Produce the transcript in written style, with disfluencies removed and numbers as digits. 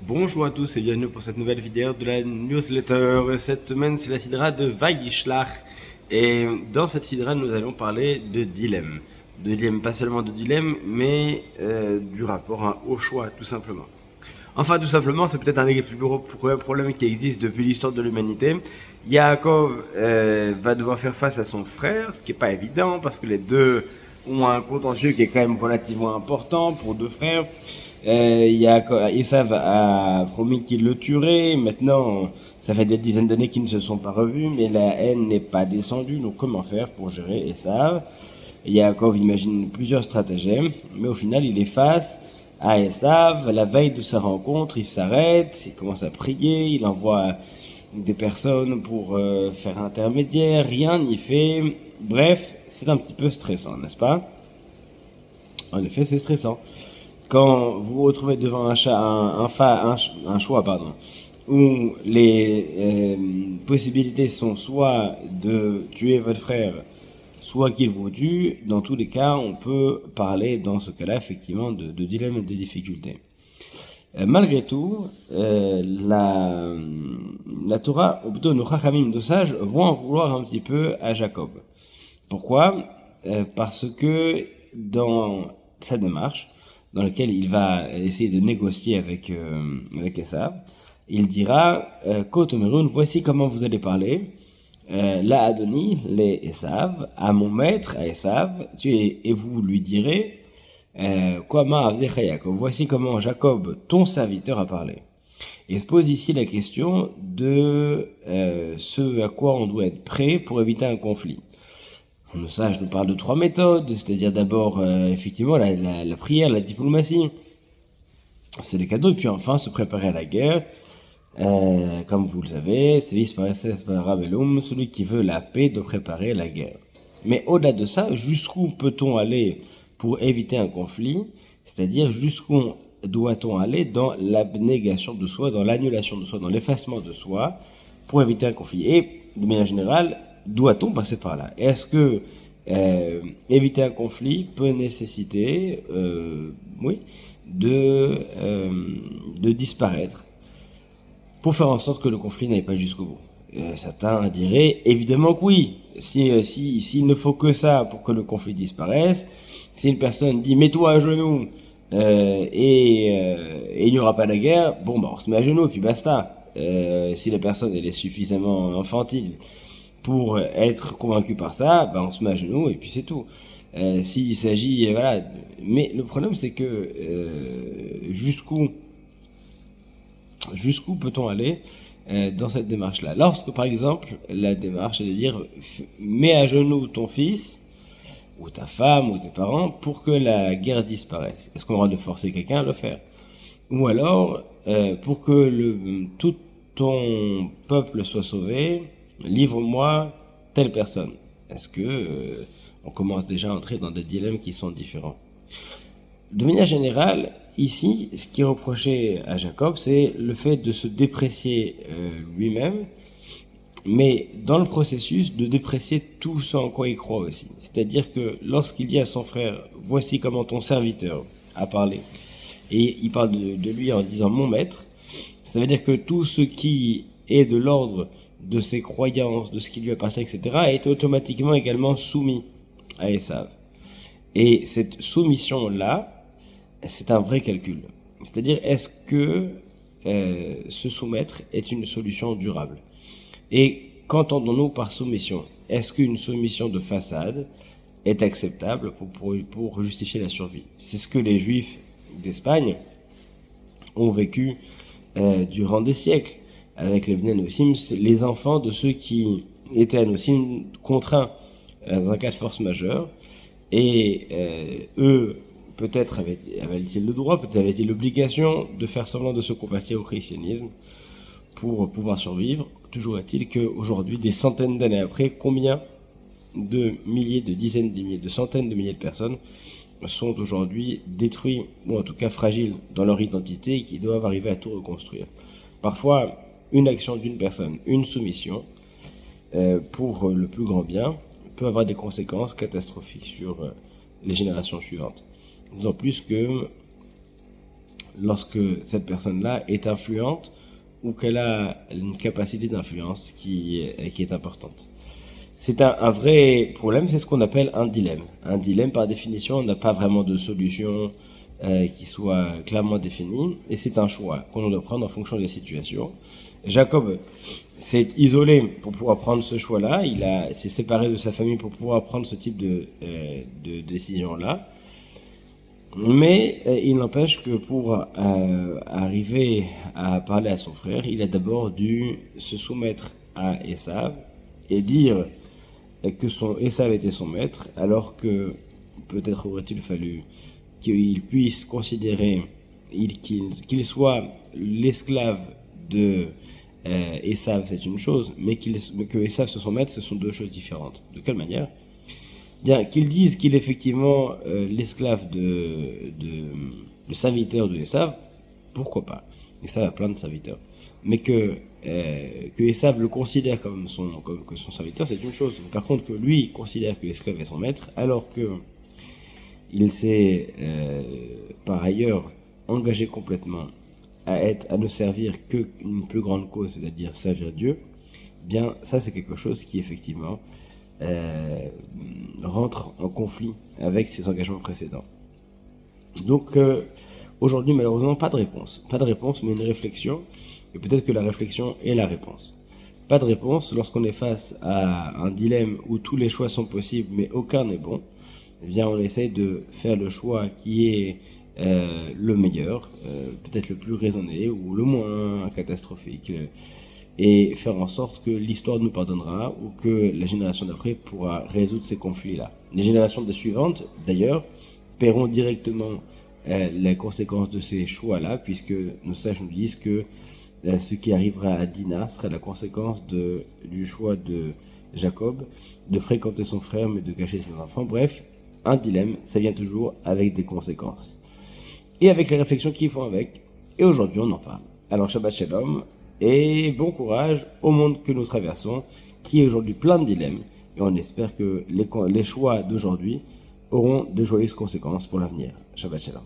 Bonjour à tous et bienvenue pour cette nouvelle vidéo de la newsletter. Cette semaine, c'est la sidra de Vayishlach. Et dans cette sidra, nous allons parler de dilemme. De dilemme, pas seulement de dilemme, mais du rapport au choix, tout simplement. Enfin, tout simplement, c'est peut-être un des plus gros problèmes qui existent depuis l'histoire de l'humanité. Yaakov va devoir faire face à son frère, ce qui n'est pas évident, parce que les deux ont un contentieux qui est quand même relativement important pour deux frères. Esav a promis qu'il le tuerait. Maintenant, ça fait des dizaines d'années qu'ils ne se sont pas revus, mais la haine n'est pas descendue. Donc, comment faire pour gérer Esav? Yaakov imagine plusieurs stratagèmes, mais au final, il est face à Esav. La veille de sa rencontre, il s'arrête, il commence à prier, il envoie des personnes pour faire intermédiaire, rien n'y fait. Bref, c'est un petit peu stressant, n'est-ce pas? En effet, c'est stressant. Quand vous vous retrouvez devant un choix, où les possibilités sont soit de tuer votre frère, soit qu'il vous tue, dans tous les cas, on peut parler dans ce cas-là effectivement de dilemme et de difficulté. Malgré tout, la Torah, ou plutôt nos chachamim, nos sages, vont en vouloir un petit peu à Jacob. Pourquoi? Parce que dans sa démarche, dans laquelle il va essayer de négocier avec Esav, il dira Kotomerun, voici comment vous allez parler. La Adoni, les Esav, à mon maître, à Esav, et vous lui direz voici comment Jacob, ton serviteur, a parlé. Et se pose ici la question de ce à quoi on doit être prêt pour éviter un conflit. Le sage nous parle de 3 méthodes, c'est-à-dire d'abord, effectivement, la prière, la diplomatie, c'est les cadeaux, et puis enfin, se préparer à la guerre. Comme vous le savez, celui qui veut la paix doit préparer la guerre. Mais au-delà de ça, jusqu'où peut-on aller pour éviter un conflit? C'est-à-dire, jusqu'où doit-on aller dans l'abnégation de soi, dans l'annulation de soi, dans l'effacement de soi, pour éviter un conflit? Et, de manière générale, doit-on passer par là? Est-ce que éviter un conflit peut nécessiter, de disparaître pour faire en sorte que le conflit n'aille pas jusqu'au bout? Certains diraient évidemment que oui. S'il ne faut que ça pour que le conflit disparaisse, si une personne dit mets-toi à genoux et il n'y aura pas de guerre, on se met à genoux et puis basta. Si la personne elle est suffisamment infantile pour être convaincu par ça, on se met à genoux et puis c'est tout. S'il s'agit, mais le problème c'est que jusqu'où peut-on aller dans cette démarche-là? Lorsque par exemple la démarche est de dire mets à genoux ton fils ou ta femme ou tes parents pour que la guerre disparaisse, est-ce qu'on aura de forcer quelqu'un à le faire? Ou alors pour que tout ton peuple soit sauvé, livre-moi telle personne. Est-ce que on commence déjà à entrer dans des dilemmes qui sont différents? De manière générale, ici, ce qui est reproché à Jacob, c'est le fait de se déprécier lui-même, mais dans le processus, de déprécier tout ce en quoi il croit aussi. C'est-à-dire que lorsqu'il dit à son frère « Voici comment ton serviteur a parlé », et il parle de lui en disant « mon maître », ça veut dire que tout ce qui est de l'ordre de ses croyances, de ce qui lui appartient, etc., est automatiquement également soumis à Esav. Et cette soumission-là, c'est un vrai calcul. C'est-à-dire, est-ce que se soumettre est une solution durable? Et qu'entendons-nous par soumission? Est-ce qu'une soumission de façade est acceptable pour justifier la survie? C'est ce que les Juifs d'Espagne ont vécu durant des siècles avec les Bnei Nossim, les enfants de ceux qui étaient à Nossim contraints dans un cas de force majeure, et eux peut-être avaient-ils le droit, peut-être avaient-ils l'obligation de faire semblant de se convertir au christianisme pour pouvoir survivre. Toujours est-il qu'aujourd'hui, des centaines d'années après, combien de milliers, de dizaines de milliers, de centaines de milliers de personnes sont aujourd'hui détruits, ou en tout cas fragiles dans leur identité, et qui doivent arriver à tout reconstruire. Parfois, une action d'une personne, une soumission, pour le plus grand bien, peut avoir des conséquences catastrophiques sur les générations suivantes. D'autant plus que lorsque cette personne-là est influente ou qu'elle a une capacité d'influence qui est importante. C'est un vrai problème, c'est ce qu'on appelle un dilemme. Un dilemme, par définition, n'a pas vraiment de solution qui soit clairement définie, et c'est un choix qu'on doit prendre en fonction des situations. Jacob s'est isolé pour pouvoir prendre ce choix-là, s'est séparé de sa famille pour pouvoir prendre ce type de décision-là. Mais il n'empêche que pour arriver à parler à son frère, il a d'abord dû se soumettre à Esav et dire que Esav était son maître, alors que peut-être aurait-il fallu qu'il puisse considérer qu'il soit l'esclave de Esav, c'est une chose, mais que Esav soit son maître, ce sont deux choses différentes. De quelle manière ? Bien, qu'il dise qu'il est effectivement l'esclave le serviteur de Esav, pourquoi pas ? Esav a plein de serviteurs. Mais que Esav le considère comme son serviteur, c'est une chose. Par contre, que lui considère que l'esclave est son maître, alors que il s'est par ailleurs engagé complètement à ne servir qu'une plus grande cause, c'est-à-dire servir Dieu, bien ça c'est quelque chose qui effectivement rentre en conflit avec ses engagements précédents. Donc aujourd'hui malheureusement pas de réponse mais une réflexion, et peut-être que la réflexion est la réponse. Pas de réponse lorsqu'on est face à un dilemme où tous les choix sont possibles mais aucun n'est bon. Eh bien on essaye de faire le choix qui est le meilleur, peut-être le plus raisonné ou le moins catastrophique, et faire en sorte que l'histoire nous pardonnera ou que la génération d'après pourra résoudre ces conflits-là. Les générations suivantes, d'ailleurs, paieront directement les conséquences de ces choix-là, puisque nos sages nous disent que ce qui arrivera à Dina sera la conséquence du choix de Jacob de fréquenter son frère mais de cacher ses enfants. Bref, un dilemme, ça vient toujours avec des conséquences. Et avec les réflexions qu'ils font avec. Et aujourd'hui, on en parle. Alors, Shabbat Shalom, et bon courage au monde que nous traversons, qui est aujourd'hui plein de dilemmes. Et on espère que les choix d'aujourd'hui auront de joyeuses conséquences pour l'avenir. Shabbat Shalom.